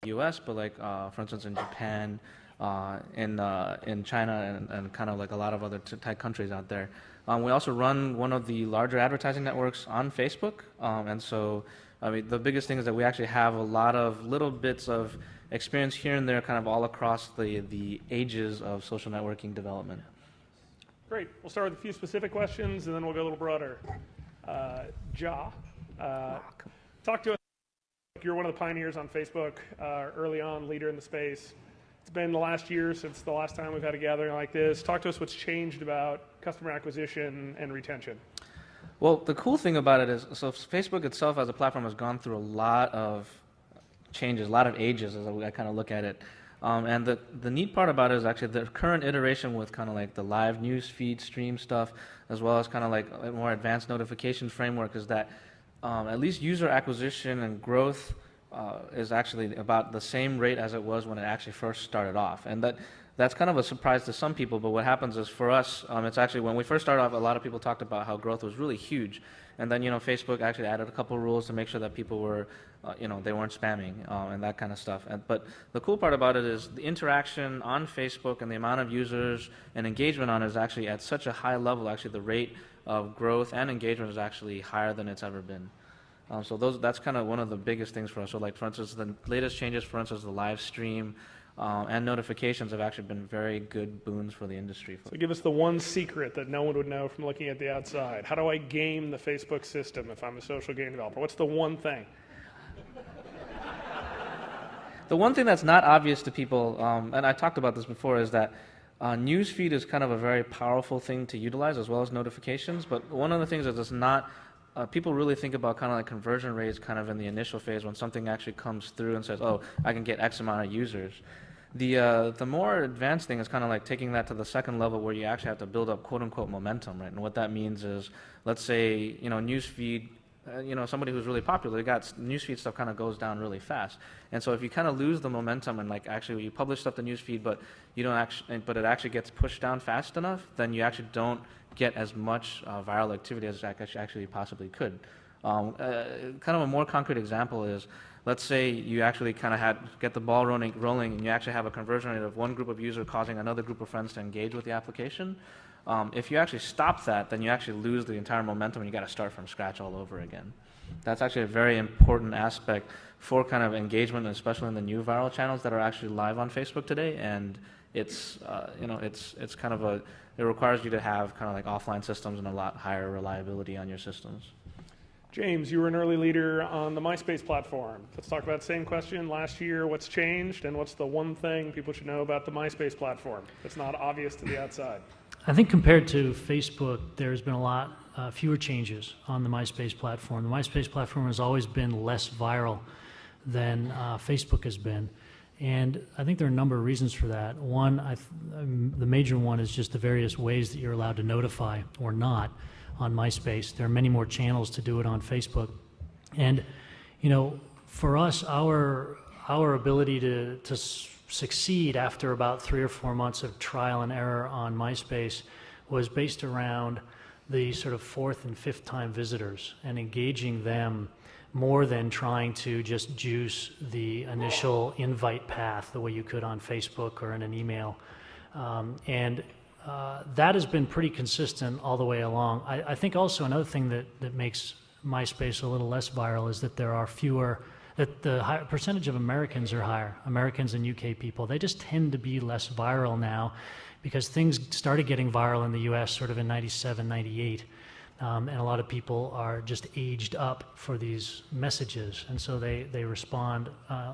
US, but like, for instance, in Japan, in China, and kind of like a lot of other tech countries out there. We also run one of the larger advertising networks on Facebook, and so I mean, the biggest thing is that we actually have a lot of little bits of experience here and there, kind of all across the ages of social networking development. Great. We'll start with a few specific questions, and then we'll go a little broader. Talk to us. You're one of the pioneers on Facebook, early on, leader in the space. It's been the last year since the last time we've had a gathering like this. Talk to us what's changed about customer acquisition and retention. Well, the cool thing about it is, so Facebook itself as a platform has gone through a lot of changes, a lot of ages as I kind of look at it. And the neat part about it is actually the current iteration with kind of like the live news feed stream stuff, as well as kind of like a more advanced notification framework, is that at least user acquisition and growth is actually about the same rate as it was when it actually first started off. And that's kind of a surprise to some people, but what happens is for us, it's actually when we first started off, a lot of people talked about how growth was really huge. And then, Facebook actually added a couple of rules to make sure that people were, they weren't spamming and that kind of stuff. But the cool part about it is the interaction on Facebook and the amount of users and engagement on it is actually at such a high level. Actually, the rate of growth and engagement is actually higher than it's ever been. So that's kind of one of the biggest things for us. So like, for instance, the latest changes, for instance, the live stream and notifications have actually been very good boons for the industry. So give us the one secret that no one would know from looking at the outside. How do I game the Facebook system if I'm a social game developer? What's the one thing? The one thing that's not obvious to people, and I talked about this before, is that newsfeed is kind of a very powerful thing to utilize as well as notifications. But one of the things is it's not. People really think about kind of like conversion rates kind of in the initial phase when something actually comes through and says, oh, I can get X amount of users. The more advanced thing is kind of like taking that to the second level where you actually have to build up quote-unquote momentum, right? And what that means is, let's say, newsfeed, somebody who's really popular, newsfeed stuff kind of goes down really fast. And so if you kind of lose the momentum and like actually you publish stuff to newsfeed, but it actually gets pushed down fast enough, then you actually don't get as much viral activity as actually possibly could. Kind of a more concrete example is, let's say you actually kind of get the ball rolling and you actually have a conversion rate of one group of users causing another group of friends to engage with the application. If you actually stop that, then you actually lose the entire momentum and you got to start from scratch all over again. That's actually a very important aspect for kind of engagement, especially in the new viral channels that are actually live on Facebook today. And it's kind of it requires you to have kind of like offline systems and a lot higher reliability on your systems. James, you were an early leader on the MySpace platform. Let's talk about the same question. Last year, what's changed and what's the one thing people should know about the MySpace platform that's not obvious to the outside? I think compared to Facebook, there's been a lot fewer changes on the MySpace platform. The MySpace platform has always been less viral than Facebook has been. And I think there are a number of reasons for that. One, the major one is just the various ways that you're allowed to notify or not on MySpace. There are many more channels to do it on Facebook. And, for us, our ability to succeed after about 3 or 4 months of trial and error on MySpace was based around the sort of 4th and 5th time visitors and engaging them more than trying to just juice the initial invite path the way you could on Facebook or in an email. That has been pretty consistent all the way along. I think also another thing that makes MySpace a little less viral is that there are that the percentage of Americans are higher. Americans and UK people, they just tend to be less viral now because things started getting viral in the US sort of in 97, 98. And a lot of people are just aged up for these messages, and so they respond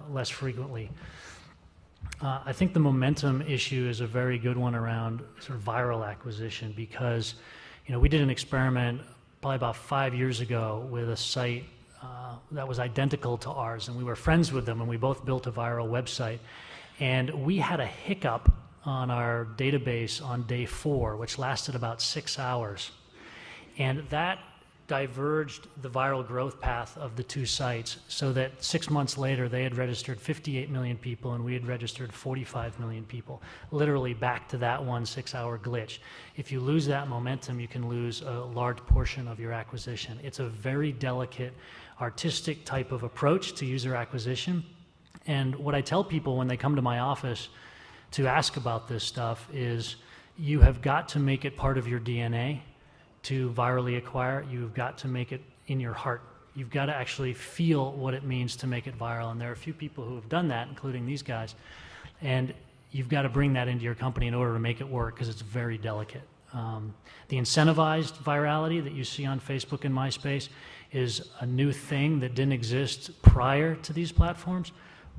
less frequently. I think the momentum issue is a very good one around sort of viral acquisition because, we did an experiment probably about 5 years ago with a site that was identical to ours, and we were friends with them, and we both built a viral website. And we had a hiccup on our database on day 4, which lasted about 6 hours. And that diverged the viral growth path of the two sites so that 6 months later they had registered 58 million people and we had registered 45 million people, literally back to that 1 6-hour glitch. If you lose that momentum, you can lose a large portion of your acquisition. It's a very delicate, artistic type of approach to user acquisition. And what I tell people when they come to my office to ask about this stuff is you have got to make it part of your DNA to virally acquire. You've got to make it in your heart. You've got to actually feel what it means to make it viral. And there are a few people who have done that, including these guys. And you've got to bring that into your company in order to make it work, because it's very delicate. The incentivized virality that you see on Facebook and MySpace is a new thing that didn't exist prior to these platforms,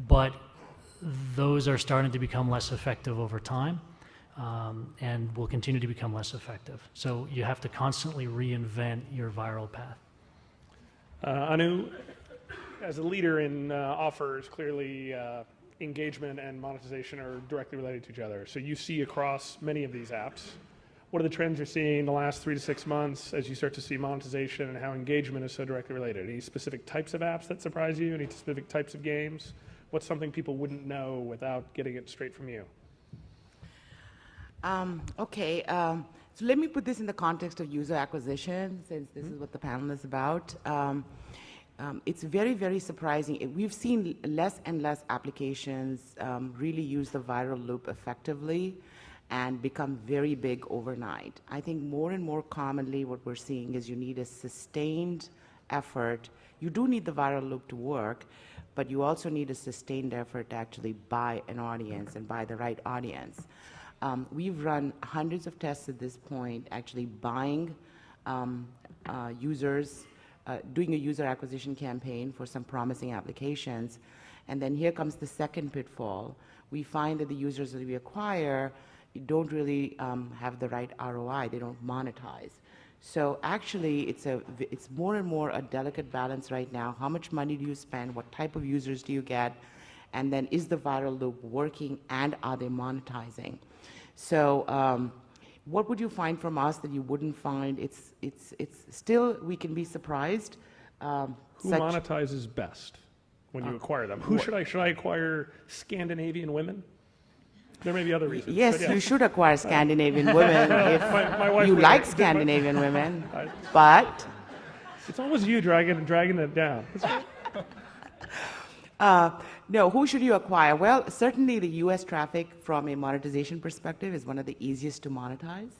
but those are starting to become less effective over time, and will continue to become less effective. So you have to constantly reinvent your viral path. Anu, as a leader in offers, clearly engagement and monetization are directly related to each other. So you see across many of these apps, what are the trends you're seeing in the last 3 to 6 months as you start to see monetization and how engagement is so directly related? Any specific types of apps that surprise you? Any specific types of games? What's something people wouldn't know without getting it straight from you? Okay, so let me put this in the context of user acquisition, since this is what the panel is about. It's very, very surprising. We've seen less and less applications really use the viral loop effectively and become very big overnight. I think more and more commonly what we're seeing is you need a sustained effort. You do need the viral loop to work, but you also need a sustained effort to actually buy an audience and buy the right audience. We've run hundreds of tests at this point, actually buying users, doing a user acquisition campaign for some promising applications. And then here comes the second pitfall. We find that the users that we acquire don't really have the right ROI. They don't monetize. So actually, it's more and more a delicate balance right now. How much money do you spend? What type of users do you get? And then is the viral loop working, and are they monetizing? So what would you find from us that you wouldn't find? It's still, we can be surprised. Who monetizes best when you acquire them? Who should I acquire Scandinavian women? There may be other reasons. Yes, yeah. you should acquire Scandinavian women if my wife you would like Scandinavian women, but it's always you dragging it down. no, who should you acquire? Well, certainly the US traffic from a monetization perspective is one of the easiest to monetize.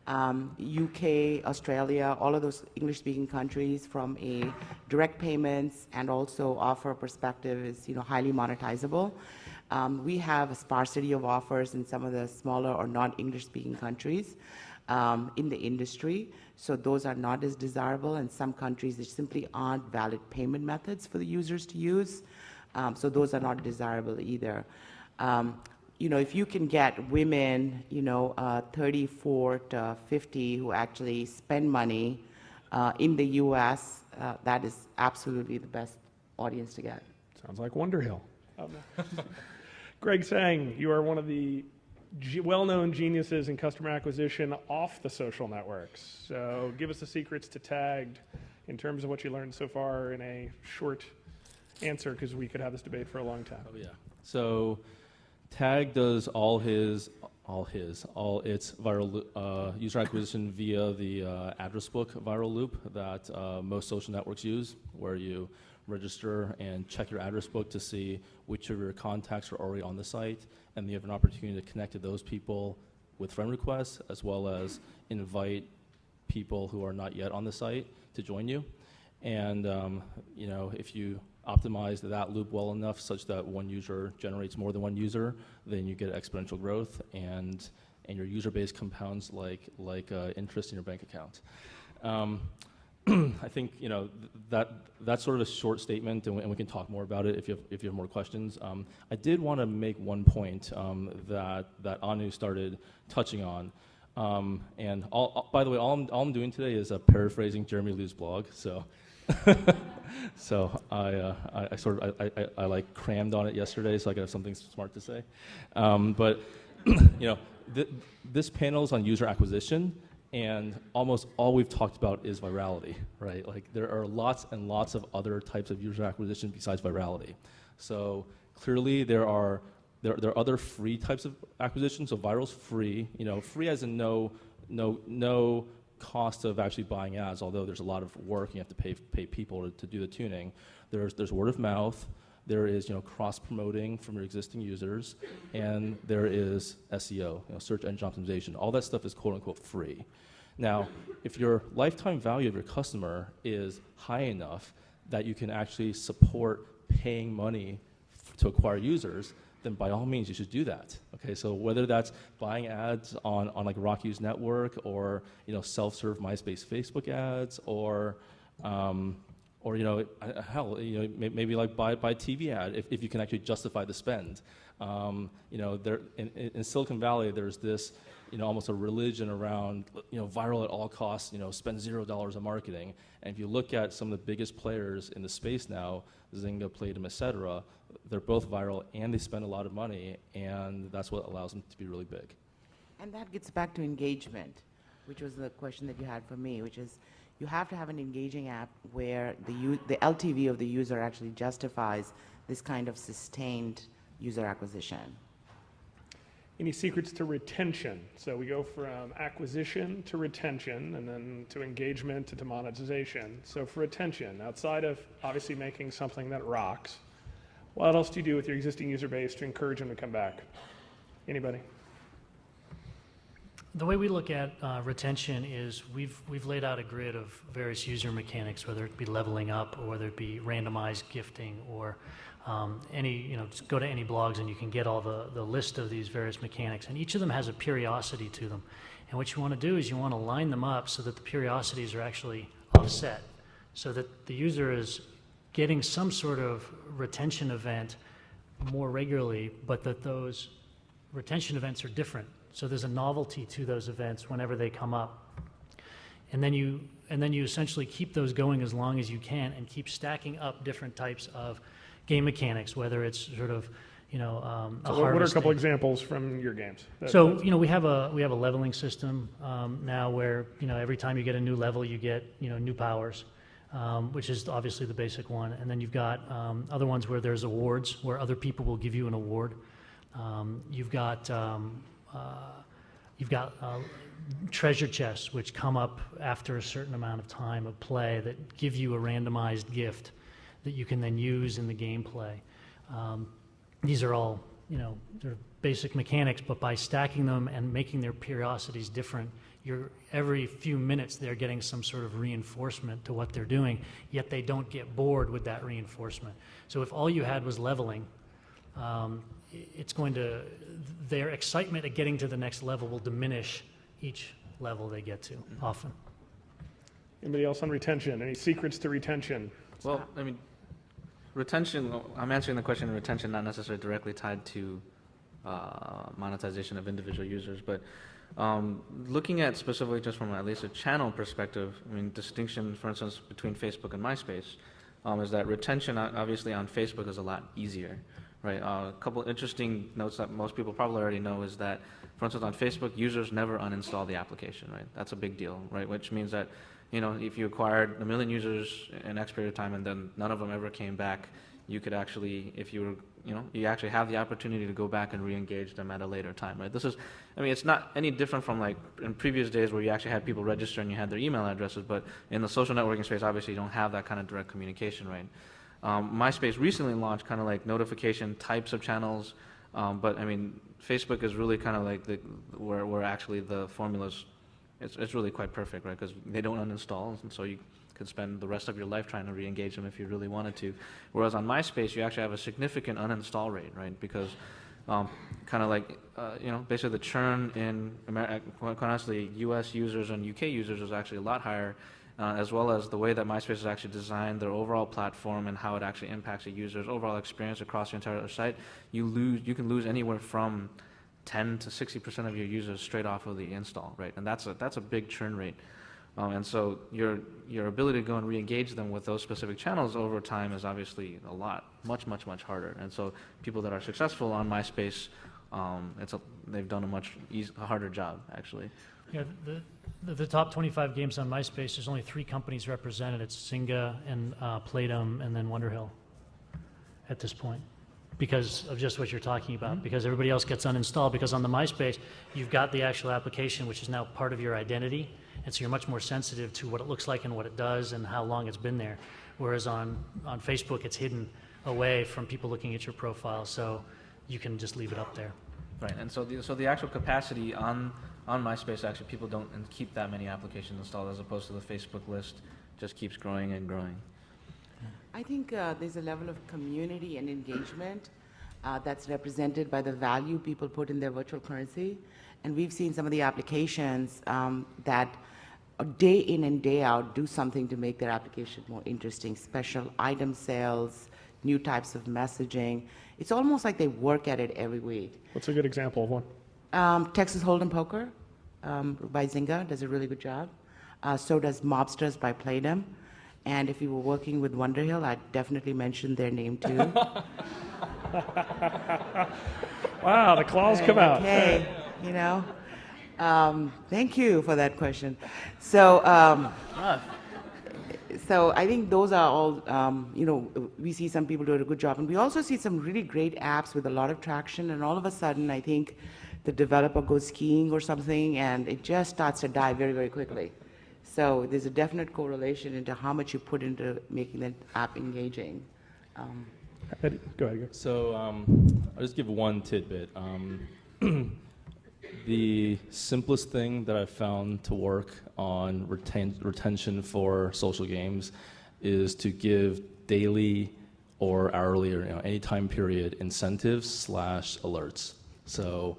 UK, Australia, all of those English-speaking countries from a direct payments and also offer perspective is highly monetizable. We have a sparsity of offers in some of the smaller or non-English-speaking countries in the industry, so those are not as desirable. In some countries, there simply aren't valid payment methods for the users to use, so those are not desirable either. If you can get women, 34 to 50 who actually spend money in the US, that is absolutely the best audience to get. Sounds like WonderHill. Greg Tseng, you are one of the well-known geniuses in customer acquisition off the social networks. So give us the secrets to Tagged in terms of what you learned so far in a short answer, because we could have this debate for a long time. Oh yeah. So Tag does all its viral user acquisition via the address book viral loop that most social networks use, where you register and check your address book to see which of your contacts are already on the site, and you have an opportunity to connect to those people with friend requests, as well as invite people who are not yet on the site to join you. And if you optimize that loop well enough such that one user generates more than one user, then you get exponential growth, and your user base compounds like interest in your bank account. I think that's sort of a short statement, and we can talk more about it if you have more questions. I did want to make one point that Anu started touching on, and by the way, all I'm doing today is paraphrasing Jeremy Liu's blog. So, so I like crammed on it yesterday, so I could have something smart to say. But this panel is on user acquisition. And almost all we've talked about is virality, right? Like there are lots and lots of other types of user acquisition besides virality. So clearly there are other free types of acquisition. So viral's free, free as in no cost of actually buying ads, although there's a lot of work and you have to pay people to do the tuning. There's word of mouth. there is cross-promoting from your existing users, and there is SEO, search engine optimization. All that stuff is quote-unquote free. Now, if your lifetime value of your customer is high enough that you can actually support paying money to acquire users, then by all means you should do that. Okay, so whether that's buying ads on like RockYou's network, or self-serve MySpace Facebook ads, or hell, maybe like buy TV ad if you can actually justify the spend. There in Silicon Valley, there's this almost a religion around viral at all costs. Spend $0 on marketing. And if you look at some of the biggest players in the space now, Zynga, Playdom, etc., they're both viral and they spend a lot of money, and that's what allows them to be really big. And that gets back to engagement, which was the question that you had for me, which is you have to have an engaging app where the LTV of the user actually justifies this kind of sustained user acquisition. Any secrets to retention? So we go from acquisition to retention, and then to engagement to monetization. So for retention, outside of obviously making something that rocks, what else do you do with your existing user base to encourage them to come back? Anybody? The way we look at retention is we've laid out a grid of various user mechanics, whether it be leveling up or whether it be randomized gifting, or just go to any blogs and you can get all the list of these various mechanics, and each of them has a periodicity to them. And what you want to do is you want to line them up so that the periodicities are actually offset, so that the user is getting some sort of retention event more regularly, but that those retention events are different. So there's a novelty to those events whenever they come up. And then you essentially keep those going as long as you can, and keep stacking up different types of game mechanics, whether it's sort of so what are a couple examples from your games? So we have a leveling system now where every time you get a new level, you get new powers, which is obviously the basic one. And then you've got other ones where there's awards, where other people will give you an award. You've got treasure chests, which come up after a certain amount of time of play, that give you a randomized gift that you can then use in the gameplay. These are all, they're basic mechanics, but by stacking them and making their periodicities different, every few minutes they're getting some sort of reinforcement to what they're doing, yet they don't get bored with that reinforcement. So if all you had was leveling, their excitement at getting to the next level will diminish each level they get to, often. Anybody else on retention? Any secrets to retention? Well, retention, I'm answering the question in retention, not necessarily directly tied to monetization of individual users, but looking at specifically just from at least a channel perspective, distinction, for instance, between Facebook and MySpace, is that retention obviously on Facebook is a lot easier. Right. A couple interesting notes that most people probably already know is that, for instance, on Facebook, users never uninstall the application. Right. That's a big deal. Right. Which means that, if you acquired 1 million users in X period of time and then none of them ever came back, you could actually, if you were, you actually have the opportunity to go back and re-engage them at a later time. Right. This is, it's not any different from like in previous days where you actually had people register and you had their email addresses, but in the social networking space, obviously, you don't have that kind of direct communication. Right. MySpace recently launched kind of like notification types of channels, but Facebook is really kind of like where actually the formulas, it's really quite perfect, right? Because they don't uninstall, and so you could spend the rest of your life trying to re-engage them if you really wanted to. Whereas on MySpace, you actually have a significant uninstall rate, right? Because kind of like basically the churn in quite honestly, U.S. users and UK users is actually a lot higher. As well as the way that MySpace is actually designed, their overall platform and how it actually impacts a user's overall experience across your entire site, you can lose anywhere from 10 to 60% of your users straight off of the install, right? And that's a big churn rate. And so your ability to go and re-engage them with those specific channels over time is obviously much harder. And so people that are successful on MySpace, they've done a much harder job, actually. Yeah, the top 25 games on MySpace, there's only 3 companies represented. It's Zynga and Playdom and then WonderHill at this point, because of just what you're talking about, because everybody else gets uninstalled, because on the MySpace, you've got the actual application, which is now part of your identity, and so you're much more sensitive to what it looks like and what it does and how long it's been there, whereas on Facebook, it's hidden away from people looking at your profile, so you can just leave it up there. Right, and so the actual capacity on MySpace, actually, people don't keep that many applications installed, as opposed to the Facebook list just keeps growing and growing. I think there's a level of community and engagement that's represented by the value people put in their virtual currency. And we've seen some of the applications that day in and day out do something to make their application more interesting. Special item sales, new types of messaging. It's almost like they work at it every week. What's a good example of one? Texas Hold'em Poker by Zynga does a really good job. So does Mobsters by Playdom. And if you were working with WonderHill, I'd definitely mention their name too. Wow, the claws come out. Okay, you know. Thank you for that question. So, so I think those are all, you know, we see some people doing a good job. And we also see some really great apps with a lot of traction. And all of a sudden, I think the developer goes skiing or something, and it just starts to die very, very quickly. So there's a definite correlation into how much you put into making that app engaging. Go ahead. So I'll just give one tidbit. The simplest thing that I've found to work on retention for social games is to give daily or hourly or any time period incentives / alerts. So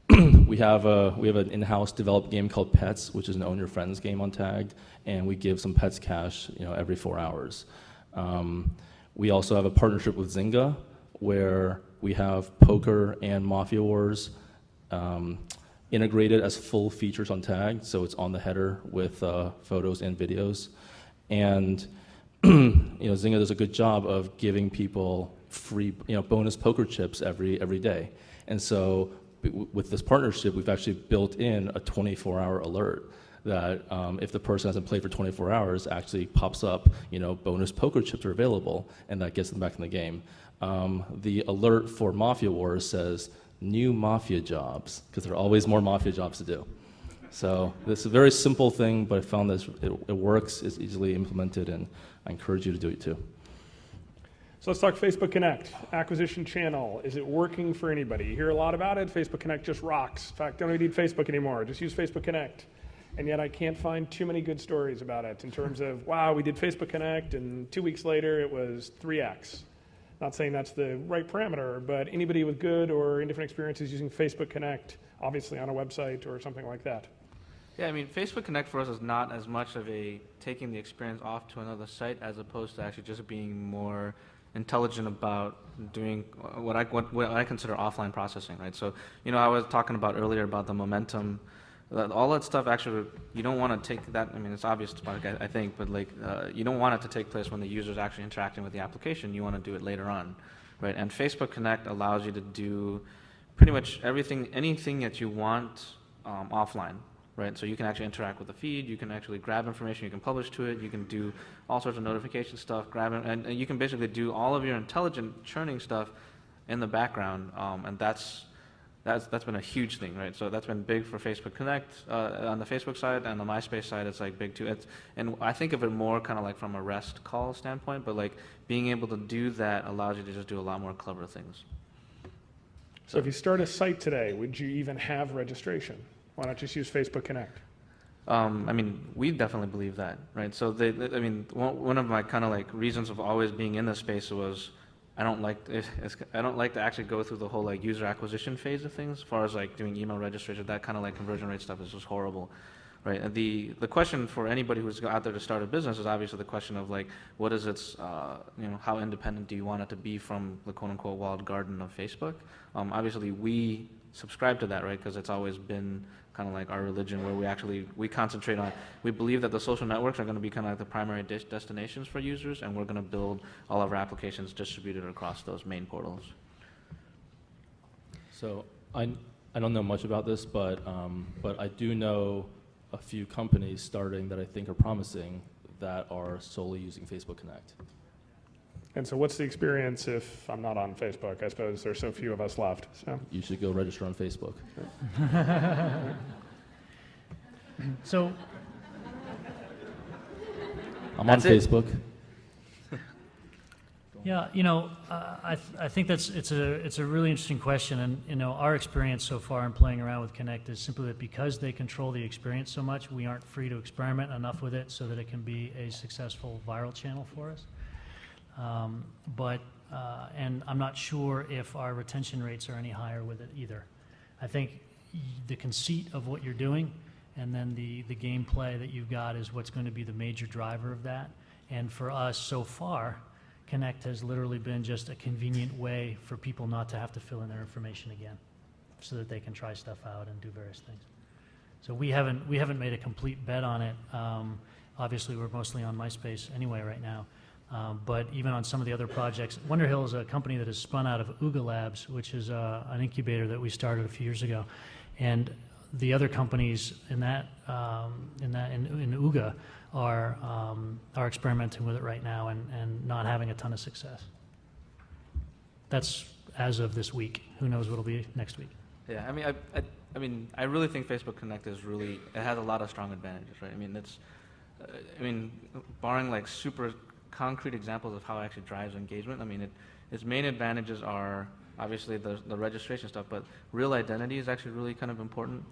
we have an in-house developed game called Pets, which is an Own Your Friends game on Tagged, and we give some Pets cash every 4 hours. We also have a partnership with Zynga, where we have poker and Mafia Wars integrated as full features on Tagged, so it's on the header with photos and videos. And Zynga does a good job of giving people free bonus poker chips every day. And so with this partnership, we've actually built in a 24-hour alert that if the person hasn't played for 24 hours, actually pops up, bonus poker chips are available, and that gets them back in the game. The alert for Mafia Wars says, new Mafia jobs, because there are always more Mafia jobs to do. So this is a very simple thing, but I found that it works, it's easily implemented, and I encourage you to do it too. So let's talk Facebook Connect, acquisition channel. Is it working for anybody? You hear a lot about it. Facebook Connect just rocks. In fact, don't even need Facebook anymore. Just use Facebook Connect. And yet I can't find too many good stories about it in terms of, wow, we did Facebook Connect, and 2 weeks later it was 3x. Not saying that's the right parameter, but anybody with good or indifferent experiences using Facebook Connect, obviously on a website or something like that. Yeah, I mean, Facebook Connect for us is not as much of a taking the experience off to another site as opposed to actually just being more intelligent about doing what I consider offline processing, right? So, I was talking about earlier about the momentum. All that stuff actually, you don't want to take that, I mean, it's obvious, I think, but you don't want it to take place when the user's actually interacting with the application. You want to do it later on, right? And Facebook Connect allows you to do pretty much anything that you want offline, right? So you can actually interact with the feed, you can actually grab information, you can publish to it, you can do all sorts of notification stuff, and you can basically do all of your intelligent churning stuff in the background, and that's been a huge thing, right? So that's been big for Facebook Connect on the Facebook side, and the MySpace side it's big too. And I think of it more kind of like from a REST call standpoint, but being able to do that allows you to just do a lot more clever things. So if you start a site today, would you even have registration? Why not just use Facebook Connect? I mean, we definitely believe that, right? So one of my kind of reasons of always being in this space was I don't like to actually go through the whole user acquisition phase of things. As far as doing email registration, that kind of conversion rate stuff is just horrible, right? And the question for anybody who's out there to start a business is obviously the question of what is its how independent do you want it to be from the quote unquote walled garden of Facebook? Obviously we subscribe to that, right? Because it's always been kind of like our religion, where we concentrate on, we believe that the social networks are going to be kind of like the primary destinations for users, and we're going to build all of our applications distributed across those main portals. So I don't know much about this, but I do know a few companies starting that I think are promising that are solely using Facebook Connect. And so what's the experience if I'm not on Facebook? I suppose there's so few of us left. So You should go register on Facebook. So I'm on Facebook. Yeah, I think it's a really interesting question, and our experience so far in playing around with Connect is simply that because they control the experience so much, we aren't free to experiment enough with it so that it can be a successful viral channel for us. And I'm not sure if our retention rates are any higher with it either. I think the conceit of what you're doing and then the gameplay that you've got is what's going to be the major driver of that. And for us so far, Connect has literally been just a convenient way for people not to have to fill in their information again so that they can try stuff out and do various things. So we haven't made a complete bet on it. Obviously, we're mostly on MySpace anyway right now. But even on some of the other projects, WonderHill is a company that is spun out of Ooga Labs, which is an incubator that we started a few years ago. And the other companies in Ooga are experimenting with it right now and not having a ton of success. That's as of this week. Who knows what it'll be next week? Yeah, I mean, I really think Facebook Connect it has a lot of strong advantages, right? I mean, barring like super concrete examples of how it actually drives engagement, I mean, its main advantages are obviously the registration stuff, but real identity is actually really kind of important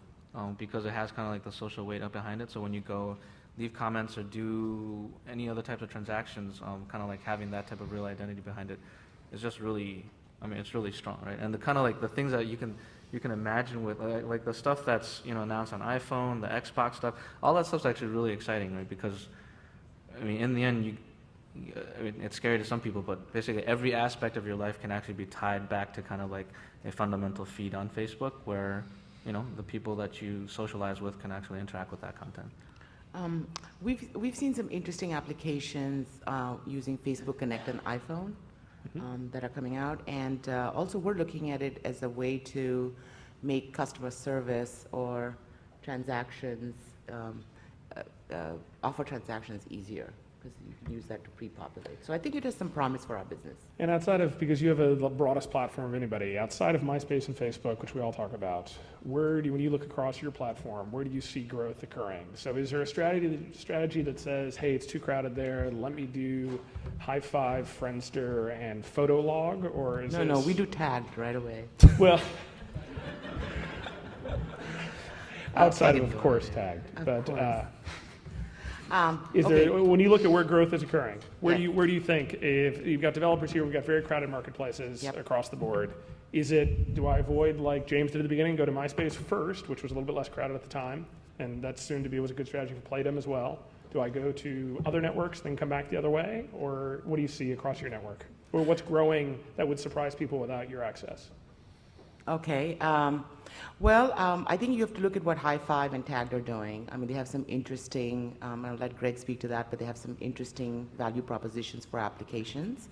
because it has kind of like the social weight up behind it. So when you go leave comments or do any other types of transactions, kind of like having that type of real identity behind it is just really, it's really strong, right? And the kind of like the things that you can imagine with like the stuff that's announced on iPhone, the Xbox stuff, all that stuff's actually really exciting, right? Because in the end, it's scary to some people, but basically every aspect of your life can actually be tied back to kind of like a fundamental feed on Facebook where the people that you socialize with can actually interact with that content. We've seen some interesting applications using Facebook Connect on iPhone that are coming out, and also we're looking at it as a way to make customer service or transactions, offer transactions easier, because you can use that to pre-populate. So I think it has some promise for our business. And outside of, because you have the broadest platform of anybody, outside of MySpace and Facebook, which we all talk about, when you look across your platform, where do you see growth occurring? So is there a strategy that says, hey, it's too crowded there, let me do High Five, Friendster, and Photolog, or is No, we do tagged right away. Well, outside of course, tagged. But is there, when you look at where growth is occurring, where do you think, if you've got developers here, we've got very crowded marketplaces across the board, do I avoid, like James did at the beginning, go to MySpace first, which was a little bit less crowded at the time, and that soon to be was a good strategy for Playdom as well. Do I go to other networks, then come back the other way, or what do you see across your network? Or what's growing that would surprise people without your access? Okay. I think you have to look at what High Five and Tagged are doing. They have some interesting, I'll let Greg speak to that, but they have some interesting value propositions for applications.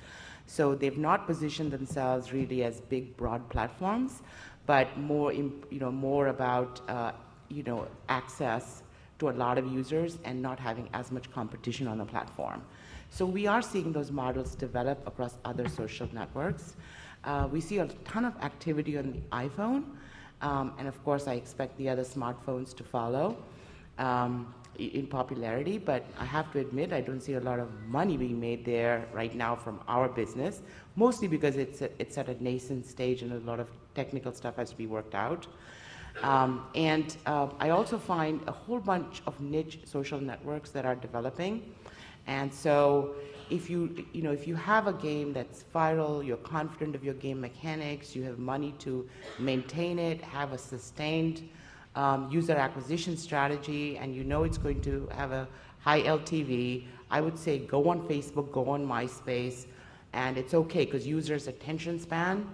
So they've not positioned themselves really as big, broad platforms, but more about, access to a lot of users and not having as much competition on the platform. So we are seeing those models develop across other social networks. We see a ton of activity on the iPhone, and of course I expect the other smartphones to follow in popularity, but I have to admit I don't see a lot of money being made there right now from our business, mostly because it's at a nascent stage and a lot of technical stuff has to be worked out. I also find a whole bunch of niche social networks that are developing, and so if you have a game that's viral, you're confident of your game mechanics, you have money to maintain it, have a sustained user acquisition strategy, and you know it's going to have a high LTV, I would say go on Facebook, go on MySpace, and it's okay because users' attention span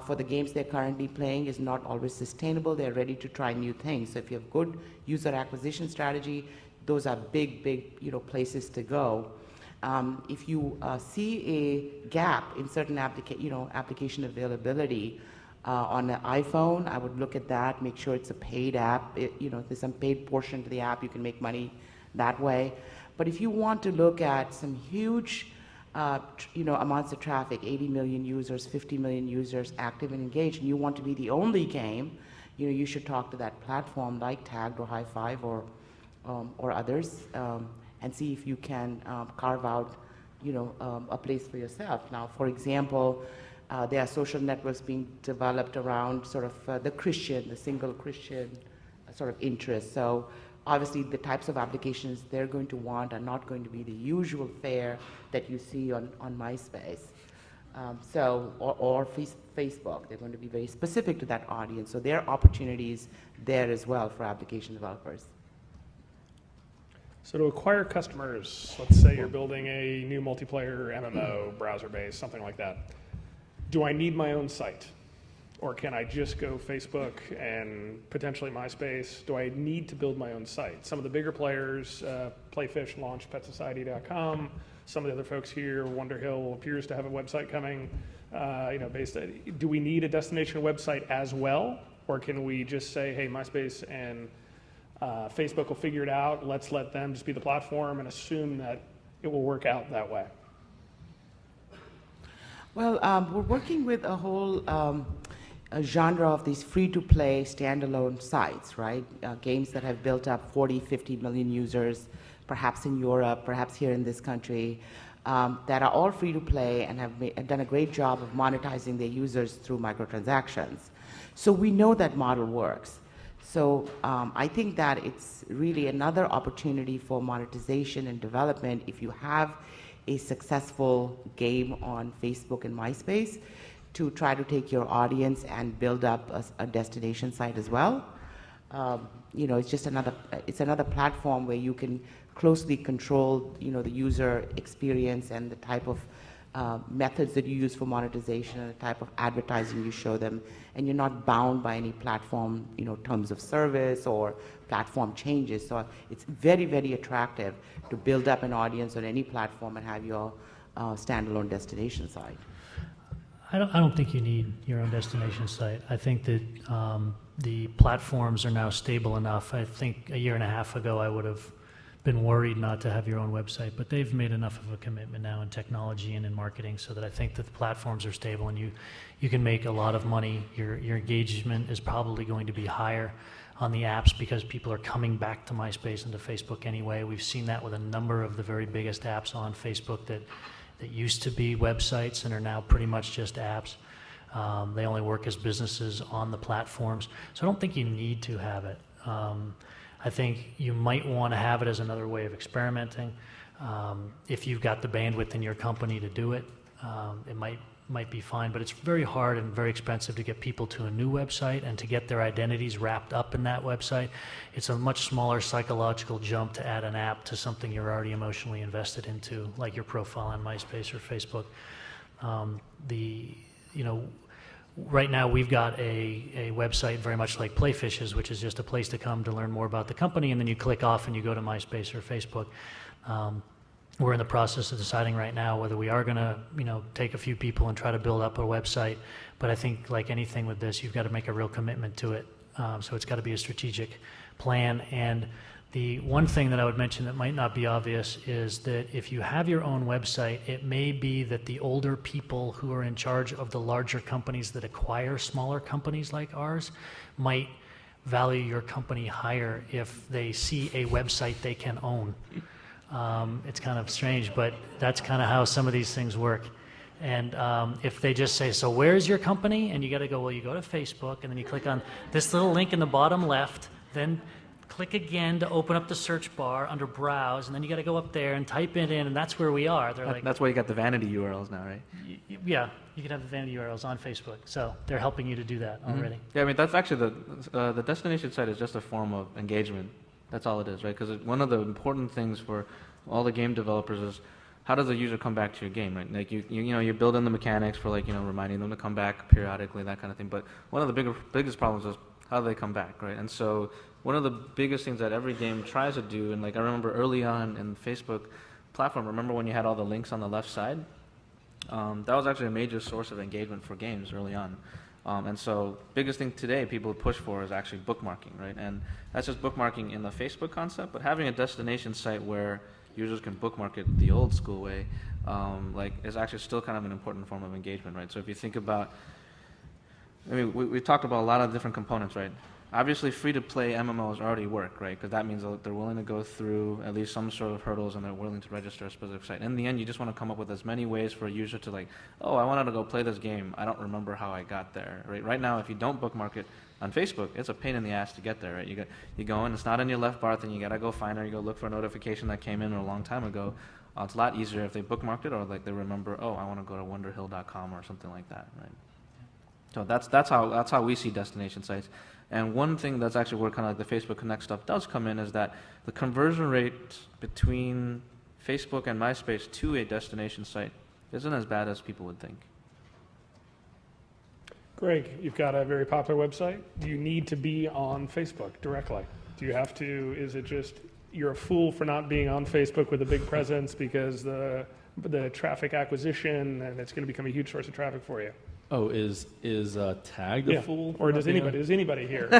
for the games they're currently playing is not always sustainable. They're ready to try new things. So if you have good user acquisition strategy, those are big places to go. If you see a gap in certain application availability on the iPhone, I would look at that, make sure it's a paid app. There's some paid portion to the app, you can make money that way. But if you want to look at some huge amounts of traffic, 80 million users, 50 million users active and engaged, and you want to be the only game, you should talk to that platform like Tagged or High Five or others, and see if you can carve out a place for yourself. Now, for example, there are social networks being developed around sort of the single Christian sort of interest. So obviously the types of applications they're going to want are not going to be the usual fare that you see on MySpace. Or Facebook, they're going to be very specific to that audience. So there are opportunities there as well for application developers. So to acquire customers, let's say you're building a new multiplayer MMO, browser-based, something like that. Do I need my own site? Or can I just go Facebook and potentially MySpace? Do I need to build my own site? Some of the bigger players, Playfish launched PetSociety.com. Some of the other folks here, WonderHill appears to have a website coming. Do we need a destination website as well? Or can we just say, hey, MySpace and Facebook will figure it out. Let's let them just be the platform and assume that it will work out that way. Well, we're working with a whole a genre of these free-to-play standalone sites, right? Games that have built up 40, 50 million users, perhaps in Europe, perhaps here in this country, that are all free-to-play and have done a great job of monetizing their users through microtransactions. So we know that model works. So I think that it's really another opportunity for monetization and development if you have a successful game on Facebook and MySpace to try to take your audience and build up a destination site as well. It's just another platform where you can closely control, the user experience and the type of methods that you use for monetization and the type of advertising you show them, and you're not bound by any platform, terms of service or platform changes. So it's very, very attractive to build up an audience on any platform and have your standalone destination site. I don't think you need your own destination site. I think that the platforms are now stable enough. I think a year and a half ago I would have been worried not to have your own website, but they've made enough of a commitment now in technology and in marketing so that I think that the platforms are stable and you can make a lot of money. Your engagement is probably going to be higher on the apps because people are coming back to MySpace and to Facebook anyway. We've seen that with a number of the very biggest apps on Facebook that used to be websites and are now pretty much just apps. They only work as businesses on the platforms. So I don't think you need to have it. I think you might want to have it as another way of experimenting. If you've got the bandwidth in your company to do it, it might be fine, but it's very hard and very expensive to get people to a new website and to get their identities wrapped up in that website. It's a much smaller psychological jump to add an app to something you're already emotionally invested into, like your profile on MySpace or Facebook. Right now we've got a website very much like Playfish's, which is just a place to come to learn more about the company, and then you click off and you go to MySpace or Facebook. We're in the process of deciding right now whether we are going to, take a few people and try to build up a website. But I think, like anything with this, you've got to make a real commitment to it. So it's got to be a strategic plan. And the one thing that I would mention that might not be obvious is that if you have your own website, it may be that the older people who are in charge of the larger companies that acquire smaller companies like ours might value your company higher if they see a website they can own. It's kind of strange, but that's kind of how some of these things work. And if they just say, so where's your company? And you got to go, well, you go to Facebook, and then you click on this little link in the bottom left, then click again to open up the search bar under Browse, and then you got to go up there and type it in, and that's where we are. That's why you got the vanity URLs now, right? Yeah, you can have the vanity URLs on Facebook, so they're helping you to do that already. Yeah, I mean, that's actually the destination site is just a form of engagement. That's all it is, right? Because one of the important things for all the game developers is how does the user come back to your game, right? Like you build in the mechanics for reminding them to come back periodically, that kind of thing. But one of the biggest problems is how do they come back, right? And so one of the biggest things that every game tries to do, and I remember early on in the Facebook platform, remember when you had all the links on the left side? That was actually a major source of engagement for games early on. And so biggest thing today people push for is actually bookmarking, right? And that's just bookmarking in the Facebook concept, but having a destination site where users can bookmark it the old school way, is actually still kind of an important form of engagement, right? So if you think about I mean, we talked about a lot of different components, right? Obviously, free-to-play MMOs already work, right? Because that means that they're willing to go through at least some sort of hurdles and they're willing to register a specific site. In the end, you just want to come up with as many ways for a user to like, oh, I wanted to go play this game. I don't remember how I got there, right? Right now, if you don't bookmark it on Facebook, it's a pain in the ass to get there, right? You go in, it's not in your left bar thing. You got to go find it. You go look for a notification that came in a long time ago. It's a lot easier if they bookmarked it or like they remember, oh, I want to go to WonderHill.com or something like that, right? So that's how we see destination sites. And one thing that's actually where kind of like the Facebook Connect stuff does come in is that the conversion rate between Facebook and MySpace to a destination site isn't as bad as people would think. Greg, you've got a very popular website. Do you need to be on Facebook directly? Do you have to, is it just you're a fool for not being on Facebook with a big presence because the traffic acquisition and it's going to become a huge source of traffic for you? Oh, is Tagged a fool? Or does anybody here? So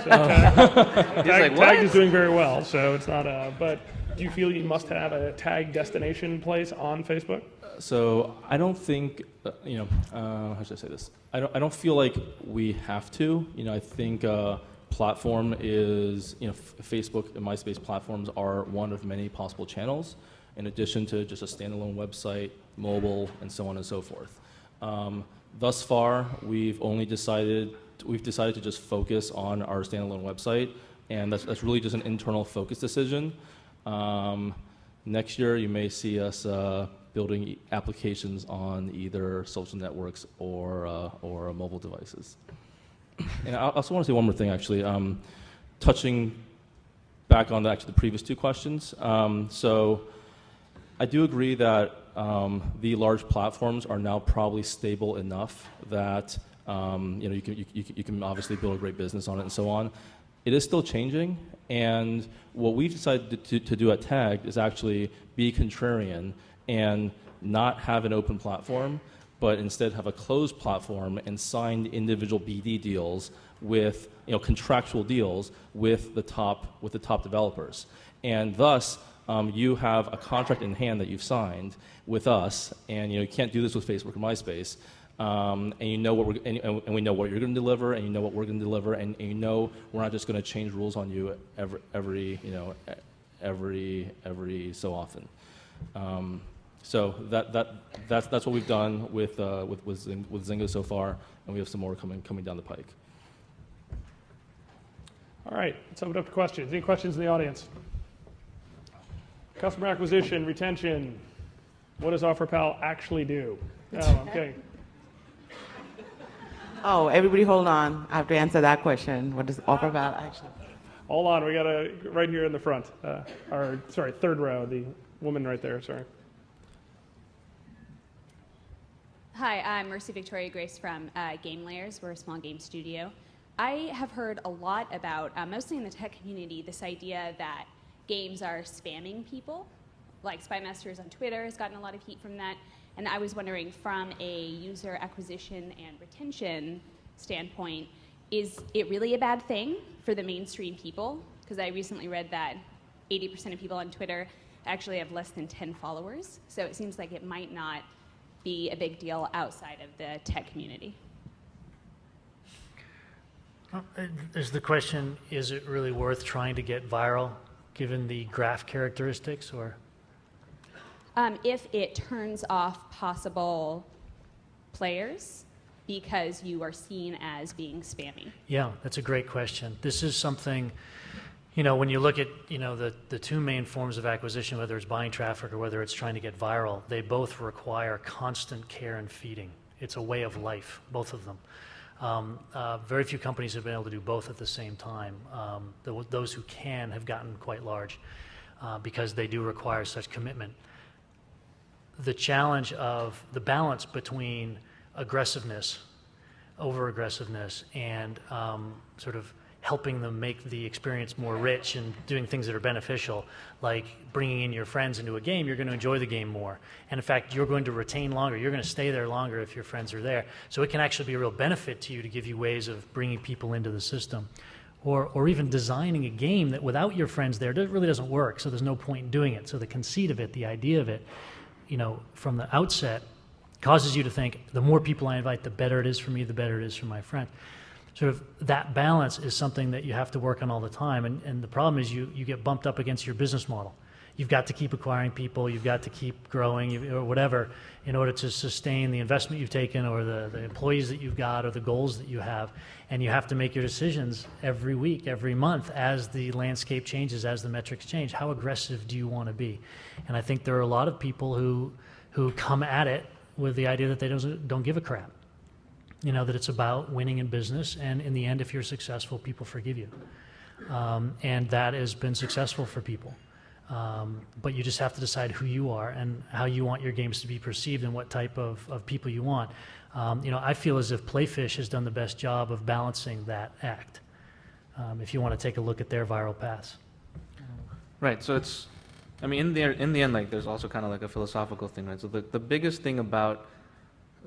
Tagged is doing very well, so it's not a, but do you feel you must have a Tagged destination place on Facebook? So I don't think, how should I say this? I don't feel like we have to. I think platform is, Facebook and MySpace platforms are one of many possible channels, in addition to just a standalone website, mobile, and so on and so forth. Thus far, we've decided to just focus on our standalone website, and that's really just an internal focus decision. Next year, you may see us building applications on either social networks or mobile devices. And I also want to say one more thing, actually, touching back on the previous two questions. So I do agree that the large platforms are now probably stable enough that you can obviously build a great business on it and so on. It is still changing, and what we've decided to do at Tagged is actually be contrarian and not have an open platform, but instead have a closed platform and signed individual BD deals with contractual deals with the top developers, and thus you have a contract in hand that you've signed with us, and you can't do this with Facebook or MySpace, and we know what you're going to deliver, and you know what we're going to deliver, and we're not just going to change rules on you every so often. So that's what we've done with Zynga so far, and we have some more coming down the pike. All right, let's open it up to questions. Any questions in the audience? Customer acquisition, retention. What does Offerpal actually do? Oh, okay. Oh, everybody hold on. I have to answer that question. What does Offerpal actually do? Hold on, we got a right here in the front. Third row, the woman right there, sorry. Hi, I'm Mercy Victoria Grace from Game Layers. We're a small game studio. I have heard a lot about, mostly in the tech community, this idea that games are spamming people. Like Spy Masters on Twitter has gotten a lot of heat from that. And I was wondering, from a user acquisition and retention standpoint, is it really a bad thing for the mainstream people? Because I recently read that 80% of people on Twitter actually have less than 10 followers. So it seems like it might not be a big deal outside of the tech community. Is the question, is it really worth trying to get viral given the graph characteristics, or? If it turns off possible players because you are seen as being spammy. Yeah, that's a great question. This is something, when you look at, the two main forms of acquisition, whether it's buying traffic or whether it's trying to get viral, they both require constant care and feeding. It's a way of life, both of them. Very few companies have been able to do both at the same time. Those who can have gotten quite large because they do require such commitment. The challenge of the balance between aggressiveness, over-aggressiveness, and sort of helping them make the experience more rich and doing things that are beneficial, like bringing in your friends into a game, you're going to enjoy the game more. And in fact, you're going to retain longer. You're going to stay there longer if your friends are there. So it can actually be a real benefit to you to give you ways of bringing people into the system. Or even designing a game that without your friends there, it really doesn't work, so there's no point in doing it. So the conceit of it, the idea of it, from the outset, causes you to think, the more people I invite, the better it is for me, the better it is for my friend. sort of that balance is something that you have to work on all the time. And the problem is you get bumped up against your business model. You've got to keep acquiring people, you've got to keep growing, or whatever, in order to sustain the investment you've taken or the employees that you've got or the goals that you have. And you have to make your decisions every week, every month, as the landscape changes, as the metrics change. How aggressive do you want to be? And I think there are a lot of people who come at it with the idea that they don't give a crap. You know, that it's about winning in business, and in the end, if you're successful, people forgive you. And that has been successful for people. But you just have to decide who you are and how you want your games to be perceived and what type of people you want. You know, I feel as if Playfish has done the best job of balancing that act, if you want to take a look at their viral paths. Right, so it's, I mean, in the end, like, there's also kind of like a philosophical thing, right? So the biggest thing about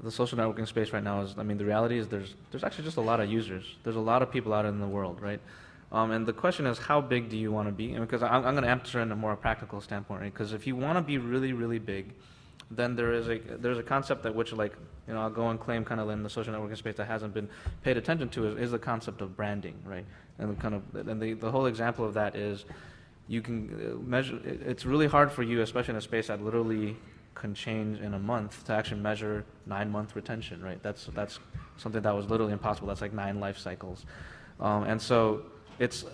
the social networking space right now is, I mean, the reality is there's actually just a lot of users. There's a lot of people out in the world, right? And the question is, how big do you want to be? And because I'm going to answer in a more practical standpoint, right? Because if you want to be really, really big, then there's a concept that which, like, you know, I'll go and claim kind of in the social networking space that hasn't been paid attention to is the concept of branding, right? And the whole example of that is you can measure. It's really hard for you, especially in a space that literally can change in a month, to actually measure 9-month retention, right? That's something that was literally impossible. That's like 9 life cycles, and so. It's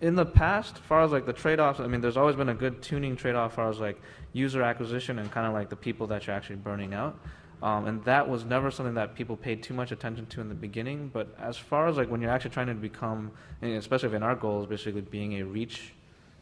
in the past, as far as like the trade-offs, I mean, there's always been a good tuning trade-off as far as like user acquisition and kind of like the people that you're actually burning out. And that was never something that people paid too much attention to in the beginning. But as far as like when you're actually trying to become, and especially in our goals, basically being a reach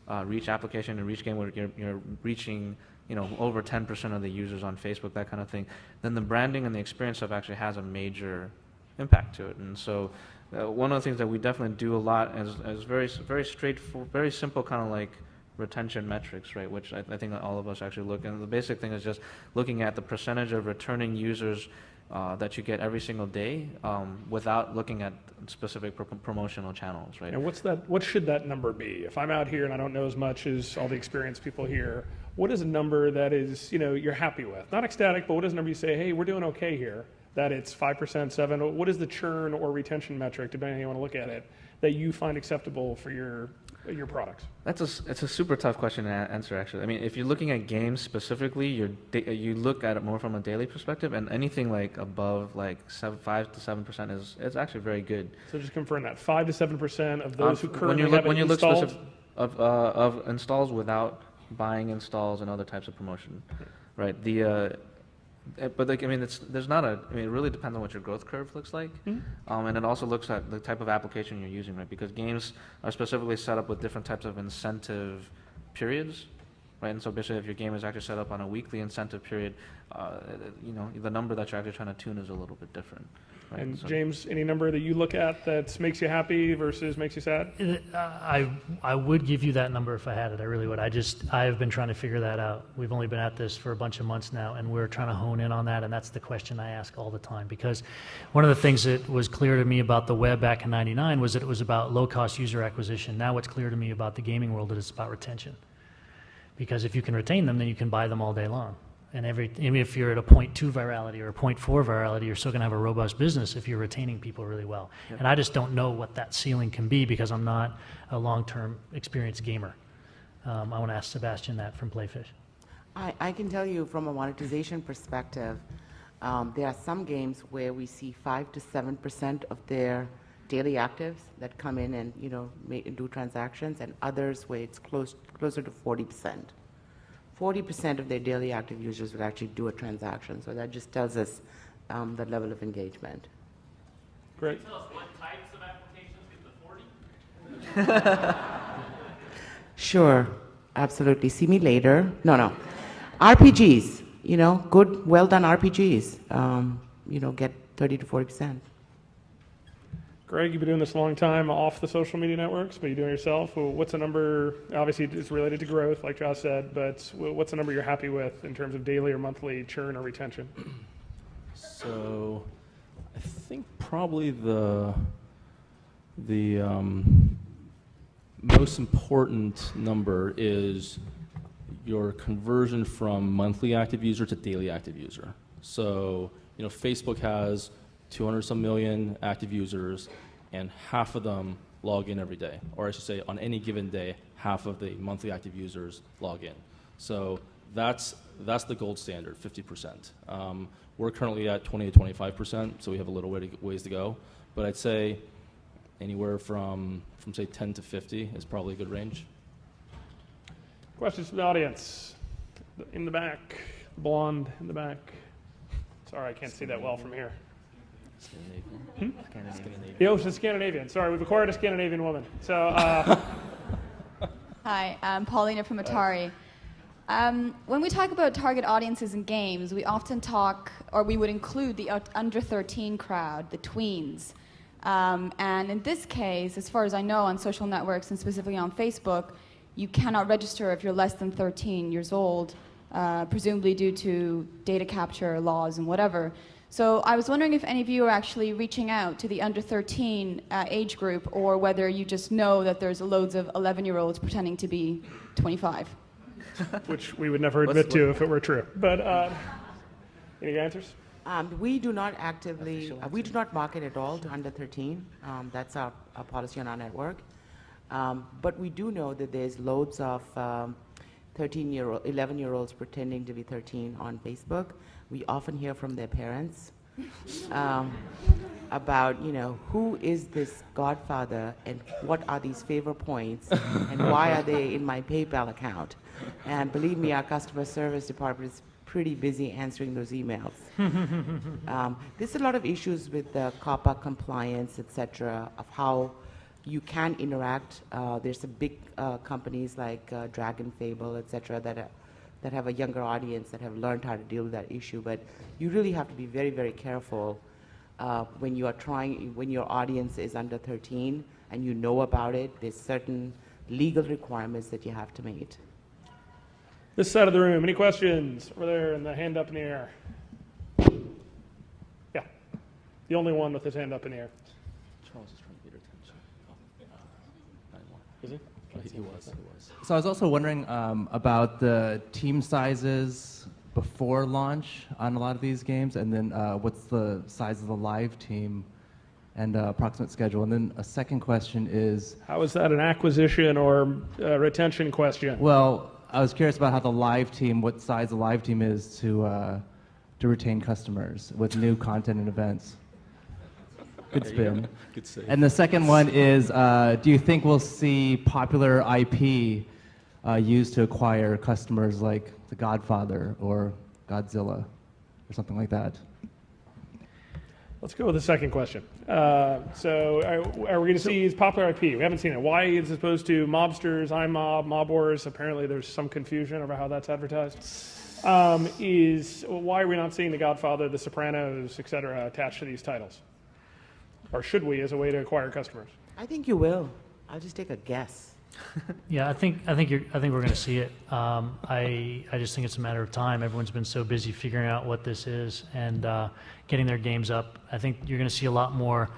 application, a reach game where you're reaching, you know, over 10% of the users on Facebook, that kind of thing, then the branding and the experience stuff actually has a major impact to it. And so one of the things that we definitely do a lot is very straightforward, very simple kind of like retention metrics, right? Which I think that all of us actually look. And the basic thing is just looking at the percentage of returning users that you get every single day, without looking at specific promotional channels, right? And what should that number be? If I'm out here and I don't know as much as all the experienced people here, what is a number that is, you know, you're happy with? Not ecstatic, but what is a number you say, hey, we're doing okay here? That it's 5%, 7%. What is the churn or retention metric, depending on how you want to look at it, that you find acceptable for your products? It's a super tough question to answer, actually. I mean, if you're looking at games specifically, you look at it more from a daily perspective, and anything like above like 5 to 7% is actually very good. So just confirm that 5 to 7% of those who currently have it when you look installed of installs without buying installs and other types of promotion, right? But like, I mean, it really depends on what your growth curve looks like, and it also looks at the type of application you're using, right? Because games are specifically set up with different types of incentive periods, right? And so basically, if your game is actually set up on a weekly incentive period, you know, the number that you're actually trying to tune is a little bit different. Right? And so, James, any number that you look at that makes you happy versus makes you sad? I would give you that number if I had it. I really would. I have been trying to figure that out. We've only been at this for a bunch of months now, and we're trying to hone in on that, and that's the question I ask all the time. Because one of the things that was clear to me about the web back in '99 was that it was about low-cost user acquisition. Now what's clear to me about the gaming world is it's about retention. Because if you can retain them, then you can buy them all day long. And even if you're at a 0.2 virality or a 0.4 virality, you're still going to have a robust business if you're retaining people really well. Yep. And I just don't know what that ceiling can be because I'm not a long-term experienced gamer. I want to ask Sebastian that from Playfish. I can tell you from a monetization perspective, there are some games where we see 5 to 7% of their daily actives that come in and, you know, do transactions, and others where it's closer to 40%. 40% of their daily active users would actually do a transaction. So that just tells us the level of engagement. Great. Can you tell us what types of applications get the 40? Sure, absolutely. See me later. No. RPGs, you know, good, well-done RPGs, you know, get 30 to 40%. Greg, you've been doing this a long time off the social media networks, but you're doing it yourself. Well, what's a number? Obviously, it's related to growth, like Josh said, but what's a number you're happy with in terms of daily or monthly churn or retention? So I think probably the most important number is your conversion from monthly active user to daily active user. So, you know, Facebook has 200 some million active users, and half of them log in every day, or I should say on any given day, half of the monthly active users log in. So that's the gold standard, 50%. We're currently at 20 to 25%, so we have a little ways to go. But I'd say anywhere from say 10 to 50 is probably a good range. Questions from the audience? In the back, blonde in the back. Sorry, I can't see that well from here. Scandinavian. Scandinavian. Yeah, it's a Scandinavian. Sorry, we've acquired a Scandinavian woman. So, Hi, I'm Paulina from Atari. When we talk about target audiences in games, we often talk, or we would include the under 13 crowd, the tweens. And in this case, as far as I know, on social networks and specifically on Facebook, you cannot register if you're less than 13 years old, presumably due to data capture laws and whatever. So I was wondering if any of you are actually reaching out to the under 13 age group, or whether you just know that there's loads of 11-year-olds pretending to be 25. which we would never admit to if it were true. But any answers? We do not actively, we do not market at all to under 13. That's our policy on our network. But we do know that there's loads of 11-year-olds pretending to be 13 on Facebook. We often hear from their parents about, who is this godfather and what are these favor points and why are they in my PayPal account? And believe me, our customer service department is pretty busy answering those emails. There's a lot of issues with the COPPA compliance, et cetera, of how you can interact. There's some big companies like Dragon Fable, et cetera, that have a younger audience that have learned how to deal with that issue. But you really have to be very, very careful when your audience is under 13 and you know about it. There's certain legal requirements that you have to meet. This side of the room, any questions? Over there, and the hand up in the air. Yeah, the only one with his hand up in the air. Charles is trying to get her attention. Not anymore. Is he? He was. So I was also wondering about the team sizes before launch on a lot of these games, and then what's the size of the live team and approximate schedule. And then a second question is... How is that an acquisition or retention question? Well, I was curious about how the live team, what size the live team is to retain customers with new content and events. Good spin. Good save. And the second one is, do you think we'll see popular IP used to acquire customers like The Godfather or Godzilla or something like that? Let's go with the second question. So are we going to see popular IP? We haven't seen it. Why, as opposed to mobsters, iMob, Mob Wars, apparently there's some confusion over how that's advertised. Why are we not seeing The Godfather, The Sopranos, et cetera, attached to these titles? Or should we, as a way to acquire customers? I think you will. I'll just take a guess. Yeah, I think we're going to see it. I just think it's a matter of time. Everyone's been so busy figuring out what this is and getting their games up. I think you're going to see a lot more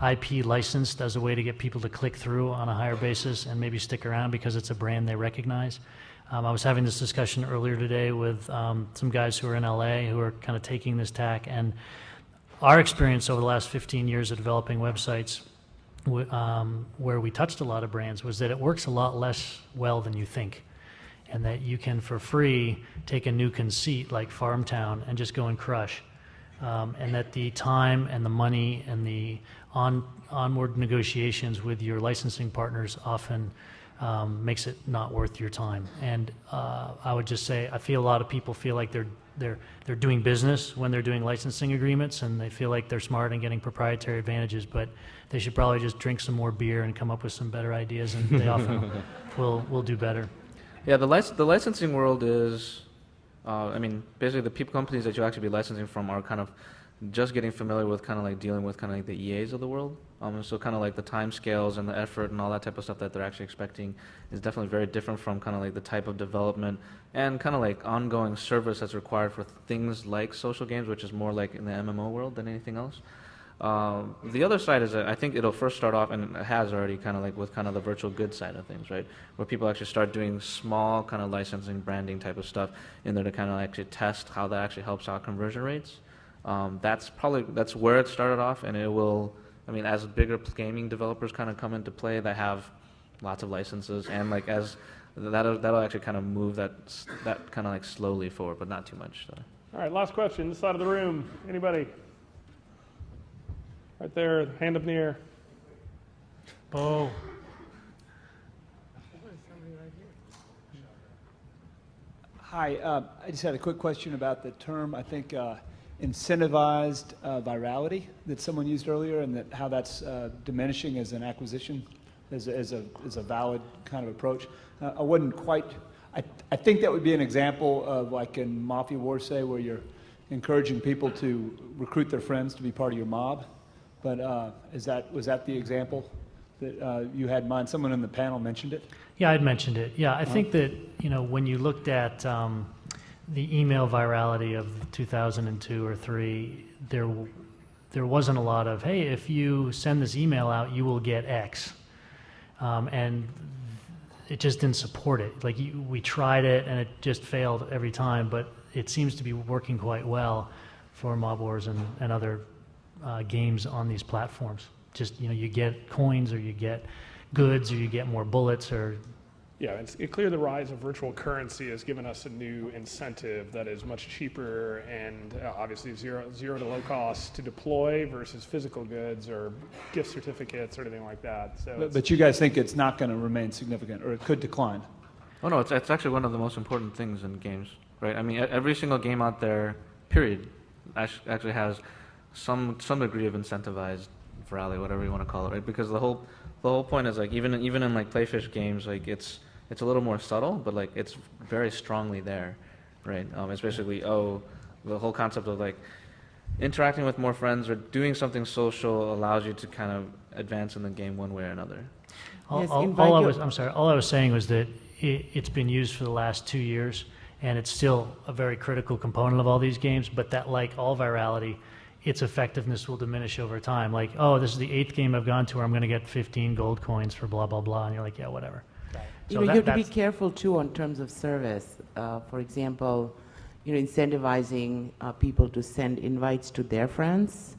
IP licensed as a way to get people to click through on a higher basis and maybe stick around because it's a brand they recognize. I was having this discussion earlier today with some guys who are in LA who are kind of taking this tack, and our experience over the last 15 years of developing websites where we touched a lot of brands was that it works a lot less well than you think, and that you can for free take a new conceit like Farmtown and just go and crush, and that the time and the money and the onward negotiations with your licensing partners often makes it not worth your time. And I would just say I feel a lot of people feel like they're doing business when they're doing licensing agreements, and they feel like they're smart and getting proprietary advantages, but they should probably just drink some more beer and come up with some better ideas, and they often will do better. Yeah, the licensing world is, basically the companies that you actually be licensing from are kind of just getting familiar with kind of like dealing with kind of like the EAs of the world. So kind of like the time scales and the effort and all that type of stuff that they're actually expecting is definitely very different from kind of like the type of development and kind of like ongoing service that's required for things like social games, which is more like in the MMO world than anything else. The other side is that I think it'll first start off, and it has already kind of like with kind of the virtual goods side of things, right? Where people actually start doing small kind of licensing, branding type of stuff in there to kind of actually test how that actually helps out conversion rates. That's where it started off, and it will I mean, as bigger gaming developers kind of come into play that have lots of licenses, and like as that'll actually kind of move that kind of like slowly forward, but not too much. So. All right, last question, this side of the room. Anybody? Right there, hand up in the air. Oh. Hi, I just had a quick question about the term, I think, incentivized virality that someone used earlier, and that how that's diminishing as an acquisition, as a valid kind of approach. I wouldn't quite, I think that would be an example of like in Mafia Wars, say, where you're encouraging people to recruit their friends to be part of your mob. But was that the example that you had in mind? Someone in the panel mentioned it. Yeah, I'd mentioned it. Yeah, I think that, you know, when you looked at the email virality of 2002 or 3, there wasn't a lot of, hey, if you send this email out, you will get X. And it just didn't support it. Like, we tried it, and it just failed every time, but it seems to be working quite well for Mob Wars and other games on these platforms. Just, you know, you get coins, or you get goods, or you get more bullets, or... Yeah, it's clear the rise of virtual currency has given us a new incentive that is much cheaper and obviously zero to low cost to deploy versus physical goods or gift certificates or anything like that. So but you guys think it's not going to remain significant, or it could decline? Oh no, it's actually one of the most important things in games, right? I mean, every single game out there, period, actually has some degree of incentivized virality, whatever you want to call it, right? Because the whole point is, like, even in like Playfish games, like it's a little more subtle, but like it's very strongly there, right? It's basically the whole concept of like interacting with more friends or doing something social allows you to kind of advance in the game one way or another. All I was saying was that it's been used for the last 2 years, and it's still a very critical component of all these games, but that, like all virality, its effectiveness will diminish over time. Like, oh, this is the 8th game I've gone to where I'm going to get 15 gold coins for blah, blah, blah, and you're like, yeah, whatever. You know, you have to be careful too in terms of service. For example, you know, incentivizing people to send invites to their friends,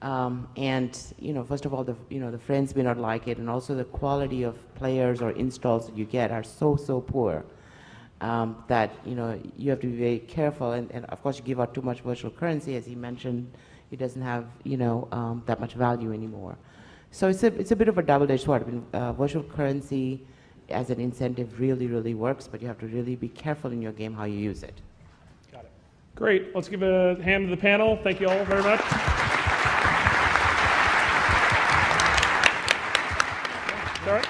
and you know, first of all, the friends may not like it, and also the quality of players or installs that you get are so poor that, you know, you have to be very careful. And of course, you give out too much virtual currency, as he mentioned, it doesn't have, you know, that much value anymore. So it's a bit of a double-edged sword. I mean, virtual currency as an incentive really works, but you have to really be careful in your game how you use it. Got it. Great. Let's give a hand to the panel. Thank you all very much. All right.